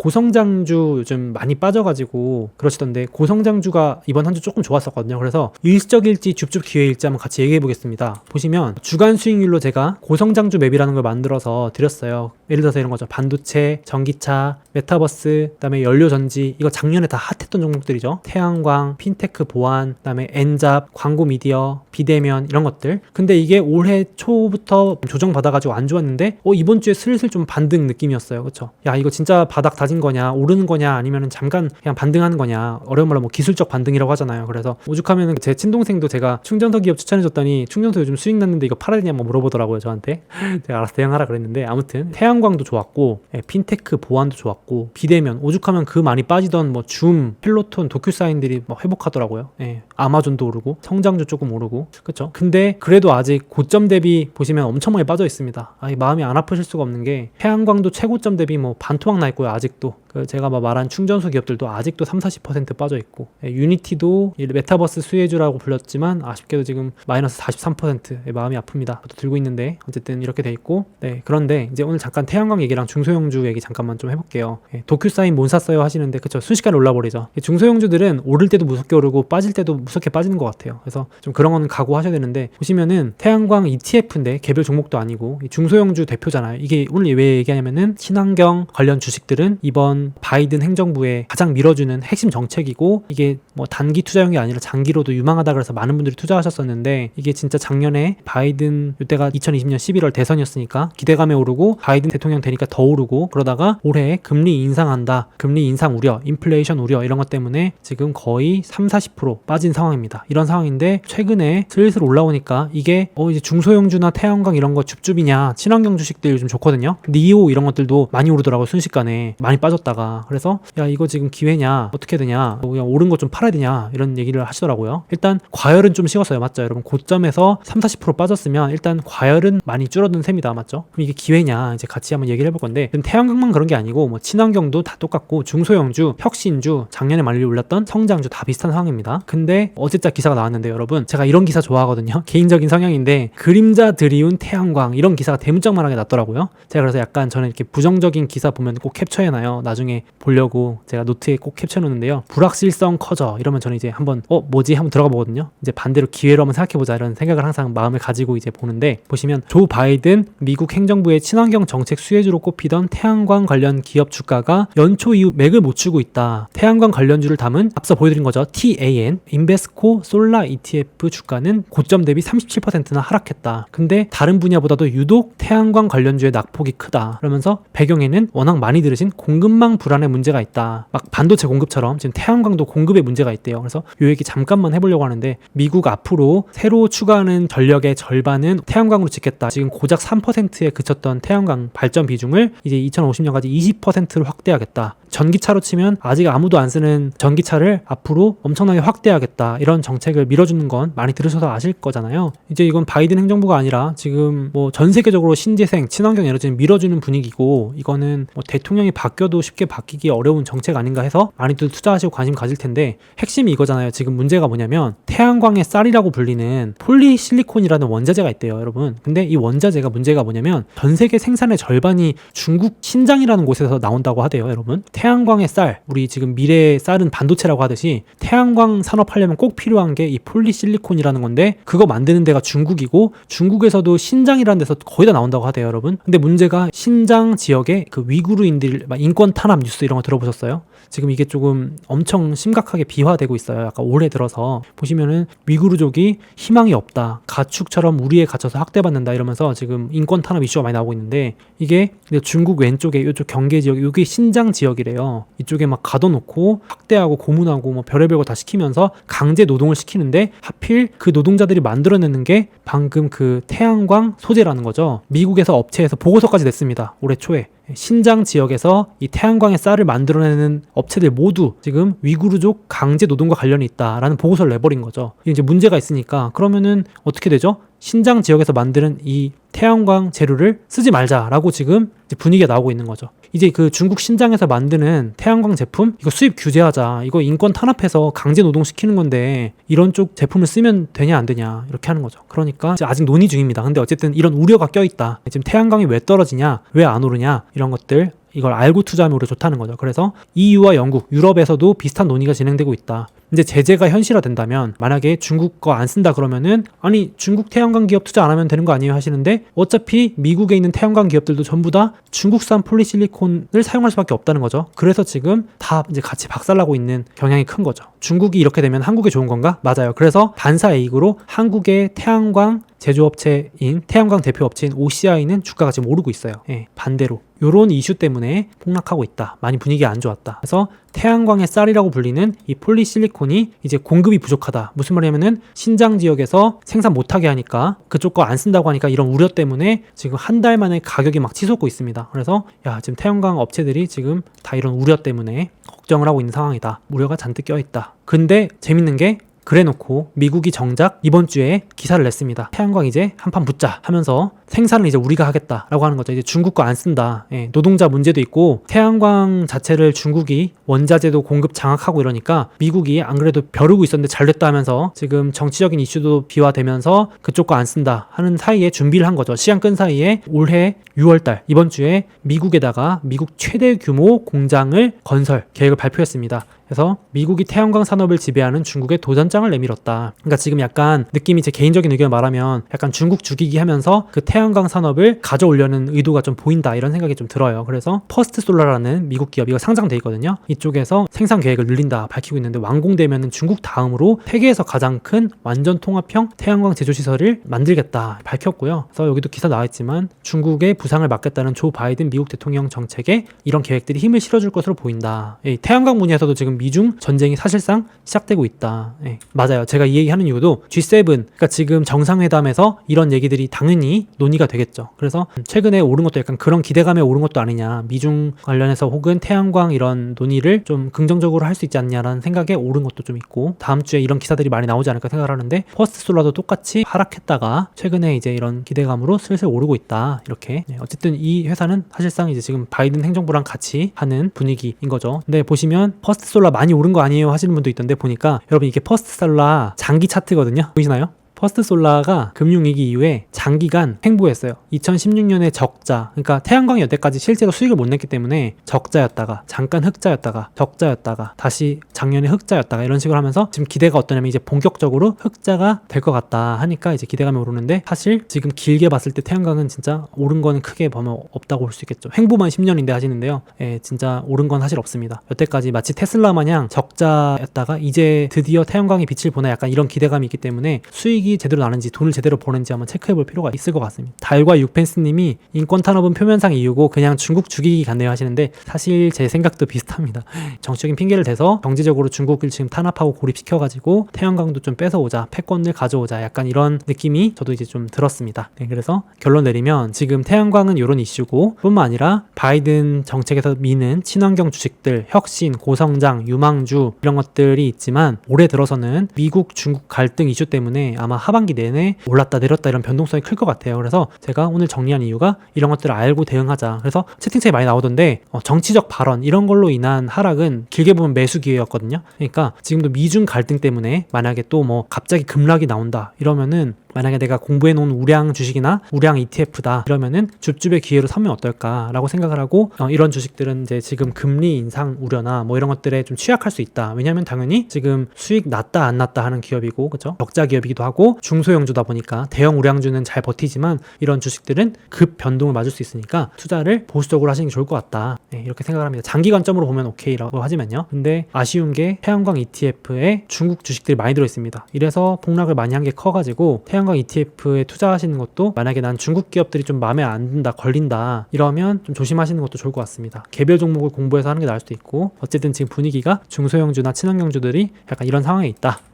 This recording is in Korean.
고성장주 요즘 많이 빠져가지고 그러시던데, 고성장주가 이번 한 주 조금 좋았었거든요. 그래서 일시적일지 줍줍 기회일지 한번 같이 얘기해 보겠습니다. 보시면 주간 수익률로 제가 고성장주 맵이라는 걸 만들어서 드렸어요. 예를 들어서 이런 거죠. 반도체, 전기차, 메타버스, 그다음에 연료전지, 이거 작년에 다 핫했던 종목들이죠. 태양광, 핀테크 보안, 그다음에 엔잡, 광고 미디어, 비대면, 이런 것들. 근데 이게 올해 초부터 조정받아가지고 안 좋았는데 이번 주에 슬슬 좀 반등 느낌이었어요. 그쵸? 야, 이거 진짜 바닥 다진 거냐, 오르는 거냐, 아니면 잠깐 그냥 반등하는 거냐, 어려운 말로 뭐 기술적 반등이라고 하잖아요. 그래서 오죽하면 제 친동생도 제가 충전소 기업 추천해줬더니 충전소 요즘 수익 났는데 이거 팔아야 되냐 뭐 물어보더라고요, 저한테. 제가 알아서 대응하라 그랬는데, 아무튼 태양광도 좋았고, 핀테크 보안도 좋았고, 비대면 오죽하면 그 많이 빠지던 뭐 줌, 펠로톤, 도큐사인들이 뭐 회복하더라고요. 아마존도 오르고, 성장주 조금 오르고, 그쵸? 근데 그래도 아직 고점 대비 보시면 엄청 많이 빠져 있습니다. 마음이 안 아프실 수가 없는 게, 태양광도 최고점 대비 뭐 반토막 나 있고요, 아직도. 제가 말한 충전소 기업들도 아직도 30-40% 빠져 있고, 유니티도 메타버스 수혜주라고 불렸지만 아쉽게도 지금 마이너스 43%의 마음이 아픕니다. 저도 들고 있는데 어쨌든 이렇게 돼 있고. 그런데 이제 오늘 잠깐 태양광 얘기랑 중소형주 얘기 잠깐만 좀 해볼게요. 도큐사인 뭔 샀어요 하시는데, 그쵸, 순식간에 올라버리죠. 중소형주들은 오를 때도 무섭게 오르고 빠질 때도 무섭게 빠지는 것 같아요. 그래서 좀 그런 건 각오하셔야 되는데, 보시면은 태양광 ETF인데 개별 종목도 아니고 중소형주 대표잖아요. 이게 오늘 왜 얘기하냐면은, 친환경 관련 주식들은 이번 바이든 행정부의 가장 밀어주는 핵심 정책이고, 이게 뭐 단기 투자용이 아니라 장기로도 유망하다 그래서 많은 분들이 투자하셨었는데, 이게 진짜 작년에 바이든, 이때가 2020년 11월 대선이었으니까 기대감에 오르고, 바이든 대통령 되니까 더 오르고, 그러다가 올해 금리 인상한다, 금리 인상 우려, 인플레이션 우려, 이런 것 때문에 지금 거의 30-40% 빠진 상황입니다. 이런 상황인데 최근에 슬슬 올라오니까 이게 이제 중소형주나 태양광 이런 거 줍줍이냐, 친환경 주식들 요즘 좋거든요. 니오 이런 것들도 많이 오르더라고요. 순식간에 많이 빠졌다가. 그래서 야, 이거 지금 기회냐, 어떻게 되냐, 그냥 오른 거 좀 팔아야 되냐, 이런 얘기를 하시더라고요. 일단 과열은 좀 식었어요. 맞죠? 여러분, 고점에서 30-40% 빠졌으면 일단 과열은 많이 줄어든 셈이다. 맞죠? 그럼 이게 기회냐, 이제 같이 한번 얘기를 해볼 건데, 태양광만 그런 게 아니고 뭐 친환경도 다 똑같고, 중소형주, 혁신주, 작년에 많이 올랐던 성장주 다 비슷한 상황입니다. 근데 어제자 기사가 나왔는데, 여러분, 제가 이런 기사 좋아하거든요. 개인적인 성향인데, 그림자 드리운 태양광, 이런 기사가 대문짝만하게 났더라고요. 제가 그래서 약간 저는 이렇게 부정적인 기사 보면 꼭 캡처해놔요. 나중에 보려고 제가 노트에 꼭 캡처해놓는데요. 불확실성 커져 이러면 저는 이제 한번 뭐지? 한번 들어가 보거든요. 이제 반대로 기회로 한번 생각해보자, 이런 생각을 항상 마음을 가지고 이제 보는데, 보시면 조 바이든 미국 행정부의 친환경 정책 수혜주로 꼽히던 태양광 관련 기업 주가가 연초 이후 맥을 못 추고 있다. 태양광 관련주를 담은 앞서 보여드린 거죠. TAN 인베스코 솔라 ETF 주가는 고점 대비 37%나 하락했다. 근데 다른 분야보다도 유독 태양광 관련주의 낙폭이 크다. 그러면서 배경에는 워낙 많이 들으신 공급망 불안의 문제가 있다. 막 반도체 공급처럼 지금 태양광도 공급에 문제가 있대요. 그래서 요 얘기 잠깐만 해보려고 하는데, 미국 앞으로 새로 추가하는 전력의 절반은 태양광으로 짓겠다. 지금 고작 3%에 그쳤던 태양광 발전 비중을 이제 2050년까지 20%로 확대하겠다. 전기차로 치면 아직 아무도 안 쓰는 전기차를 앞으로 엄청나게 확대하겠다. 이런 정책을 밀어주는 건 많이 들으셔서 아실 거잖아요. 이제 이건 바이든 행정부가 아니라 지금 뭐 전 세계적으로 신재생, 친환경 에너지를 밀어주는 분위기고, 이거는 뭐 대통령이 바뀌어도 쉽게 바뀌기 어려운 정책 아닌가 해서 많이들 투자하시고 관심 가질 텐데, 핵심이 이거잖아요. 지금 문제가 뭐냐면, 태양광의 쌀이라고 불리는 폴리실리콘이라는 원자재가 있대요, 여러분. 근데 이 원자재가 문제가 뭐냐면, 전 세계 생산의 절반이 중국 신장이라는 곳에서 나온다고 하대요, 여러분. 태양광의 쌀, 우리 지금 미래의 쌀은 반도체라고 하듯이 태양광 산업하려면 꼭 필요한 게 이 폴리실리콘이라는 건데, 그거 만드는 데가 중국이고, 중국에서도 신장이라는 데서 거의 다 나온다고 하대요, 여러분. 근데 문제가, 신장 지역의 그 위구르인들 인권 탄압 뉴스 이런 거 들어보셨어요? 지금 이게 조금 엄청 심각하게 비화되고 있어요. 약간 올해 들어서 보시면은 위구르족이 희망이 없다, 가축처럼 우리에 갇혀서 학대받는다, 이러면서 지금 인권 탄압 이슈가 많이 나오고 있는데, 이게 중국 왼쪽에 이쪽 경계 지역, 여기 신장 지역이래요. 이쪽에 막 가둬놓고 학대하고 고문하고 뭐 별의별 거 다 시키면서 강제 노동을 시키는데, 하필 그 노동자들이 만들어내는 게 방금 그 태양광 소재라는 거죠. 미국에서 업체에서 보고서까지 냈습니다, 올해 초에. 신장 지역에서 이 태양광의 쌀을 만들어내는 업체들 모두 지금 위구르족 강제 노동과 관련이 있다라는 보고서를 내버린 거죠. 이제 문제가 있으니까, 그러면은 어떻게 되죠? 신장 지역에서 만드는 이 태양광 재료를 쓰지 말자라고 지금 이제 분위기가 나오고 있는 거죠. 이제 그 중국 신장에서 만드는 태양광 제품, 이거 수입 규제하자, 이거 인권 탄압해서 강제 노동시키는 건데 이런 쪽 제품을 쓰면 되냐 안 되냐, 이렇게 하는 거죠. 그러니까 아직 논의 중입니다. 근데 어쨌든 이런 우려가 껴있다. 지금 태양광이 왜 떨어지냐, 왜 안 오르냐, 이런 것들 이걸 알고 투자하면 오히려 좋다는 거죠. 그래서 EU와 영국, 유럽에서도 비슷한 논의가 진행되고 있다. 이제 제재가 현실화된다면 만약에 중국 거 안 쓴다 그러면은 아니 중국 태양광 기업 투자 안 하면 되는 거 아니에요 하시는데 어차피 미국에 있는 태양광 기업들도 전부 다 중국산 폴리실리콘을 사용할 수밖에 없다는 거죠. 그래서 지금 다 이제 같이 박살나고 있는 경향이 큰 거죠. 중국이 이렇게 되면 한국에 좋은 건가? 맞아요. 그래서 반사이익으로 한국의 태양광 제조업체인 태양광 대표업체인 OCI는 주가가 지금 오르고 있어요. 예, 반대로 요런 이슈 때문에 폭락하고 있다. 많이 분위기가 안 좋았다. 그래서 태양광의 쌀이라고 불리는 이 폴리실리콘이 이제 공급이 부족하다. 무슨 말이냐면은 신장 지역에서 생산 못하게 하니까 그쪽 거 안 쓴다고 하니까 이런 우려 때문에 지금 한 달 만에 가격이 막 치솟고 있습니다. 그래서 지금 태양광 업체들이 지금 다 이런 우려 때문에 걱정을 하고 있는 상황이다. 우려가 잔뜩 껴있다. 근데 재밌는 게 그래놓고 미국이 정작 이번 주에 기사를 냈습니다. 태양광 이제 한판 붙자 하면서 생산을 이제 우리가 하겠다라고 하는 거죠. 이제 중국 거 안 쓴다. 노동자 문제도 있고 태양광 자체를 중국이 원자재도 공급 장악하고 이러니까 미국이 안 그래도 벼르고 있었는데 잘 됐다 하면서 지금 정치적인 이슈도 비화되면서 그쪽 거 안 쓴다 하는 사이에 준비를 한 거죠. 시간 끈 사이에 올해 6월달 이번 주에 미국에다가 미국 최대 규모 공장을 건설 계획을 발표했습니다. 그래서 미국이 태양광 산업을 지배하는 중국에 도전장을 내밀었다. 그러니까 지금 약간 느낌이 제 개인적인 의견을 말하면 약간 중국 죽이기 하면서 그 태양광 산업을 가져오려는 의도가 좀 보인다 이런 생각이 좀 들어요. 그래서 퍼스트솔라라는 미국 기업 이거 상장돼 있거든요. 이쪽에서 생산 계획을 늘린다 밝히고 있는데 완공되면은 중국 다음으로 세계에서 가장 큰 완전 통합형 태양광 제조 시설을 만들겠다 밝혔고요. 그래서 여기도 기사 나와있지만 중국의 부상을 막겠다는 조 바이든 미국 대통령 정책에 이런 계획들이 힘을 실어줄 것으로 보인다. 태양광 분야에서도 지금 미중 전쟁이 사실상 시작되고 있다. 맞아요. 제가 이 얘기하는 이유도 G7, 그러니까 지금 정상회담에서 이런 얘기들이 당연히 논의가 되겠죠. 그래서 최근에 오른 것도 약간 그런 기대감에 오른 것도 아니냐. 미중 관련해서 혹은 태양광 이런 논의를 좀 긍정적으로 할 수 있지 않냐라는 생각에 오른 것도 좀 있고 다음 주에 이런 기사들이 많이 나오지 않을까 생각을 하는데 퍼스트솔라도 똑같이 하락했다가 최근에 이제 이런 기대감으로 슬슬 오르고 있다. 이렇게 어쨌든 이 회사는 사실상 이제 지금 바이든 행정부랑 같이 하는 분위기인 거죠. 근데 보시면 퍼스트솔라 많이 오른 거 아니에요 하시는 분도 있던데 보니까 여러분 이게 퍼스트솔라 장기 차트거든요. 보이시나요? 퍼스트솔라가 금융위기 이후에 장기간 횡보했어요. 2016년에 적자, 그러니까 태양광이 여태까지 실제로 수익을 못 냈기 때문에 적자였다가 잠깐 흑자였다가 적자였다가 다시 작년에 흑자였다가 이런 식으로 하면서 지금 기대가 어떠냐면 이제 본격적으로 흑자가 될 것 같다 하니까 이제 기대감이 오르는데 사실 지금 길게 봤을 때 태양광은 진짜 오른 거는 크게 보면 없다고 볼 수 있겠죠. 횡보만 10년인데 하시는데요. 진짜 오른 건 사실 없습니다. 여태까지 마치 테슬라 마냥 적자였다가 이제 드디어 태양광이 빛을 보나 약간 이런 기대감이 있기 때문에 수익이 제대로 나는지 돈을 제대로 버는지 한번 체크해볼 필요가 있을 것 같습니다. 달과 육펜스님이 인권 탄압은 표면상 이유고 그냥 중국 죽이기 같네요 하시는데 사실 제 생각도 비슷합니다. 정치적인 핑계를 대서 경제적으로 중국을 지금 탄압하고 고립시켜가지고 태양광도 좀 뺏어오자, 패권을 가져오자 약간 이런 느낌이 저도 이제 좀 들었습니다. 그래서 결론 내리면 지금 태양광은 이런 이슈고 뿐만 아니라 바이든 정책에서 미는 친환경 주식들, 혁신, 고성장, 유망주 이런 것들이 있지만 올해 들어서는 미국, 중국 갈등 이슈 때문에 아마 하반기 내내 올랐다 내렸다 이런 변동성이 클 것 같아요. 그래서 제가 오늘 정리한 이유가 이런 것들을 알고 대응하자. 그래서 채팅창에 많이 나오던데 정치적 발언 이런 걸로 인한 하락은 길게 보면 매수 기회였거든요. 그러니까 지금도 미중 갈등 때문에 만약에 또 뭐 갑자기 급락이 나온다 이러면은 만약에 내가 공부해 놓은 우량 주식이나 우량 ETF다 이러면은 줍줍의 기회로 삼으면 어떨까라고 생각을 하고 이런 주식들은 이제 지금 금리 인상 우려나 뭐 이런 것들에 좀 취약할 수 있다. 왜냐하면 당연히 지금 수익 났다 안 났다 하는 기업이고 그죠? 적자 기업이기도 하고 중소형주다 보니까 대형 우량주는 잘 버티지만 이런 주식들은 급 변동을 맞을 수 있으니까 투자를 보수적으로 하시는 게 좋을 것 같다. 이렇게 생각을 합니다. 장기 관점으로 보면 오케이라고 하지만요. 근데 아쉬운 게 태양광 ETF에 중국 주식들이 많이 들어있습니다. 이래서 폭락을 많이 한 게 커가지고 태양광 ETF에 투자하시는 것도 만약에 난 중국 기업들이 좀 마음에 안 든다 걸린다 이러면 좀 조심하시는 것도 좋을 것 같습니다. 개별 종목을 공부해서 하는 게 나을 수도 있고 어쨌든 지금 분위기가 중소형주나 친환경주들이 약간 이런 상황에 있다.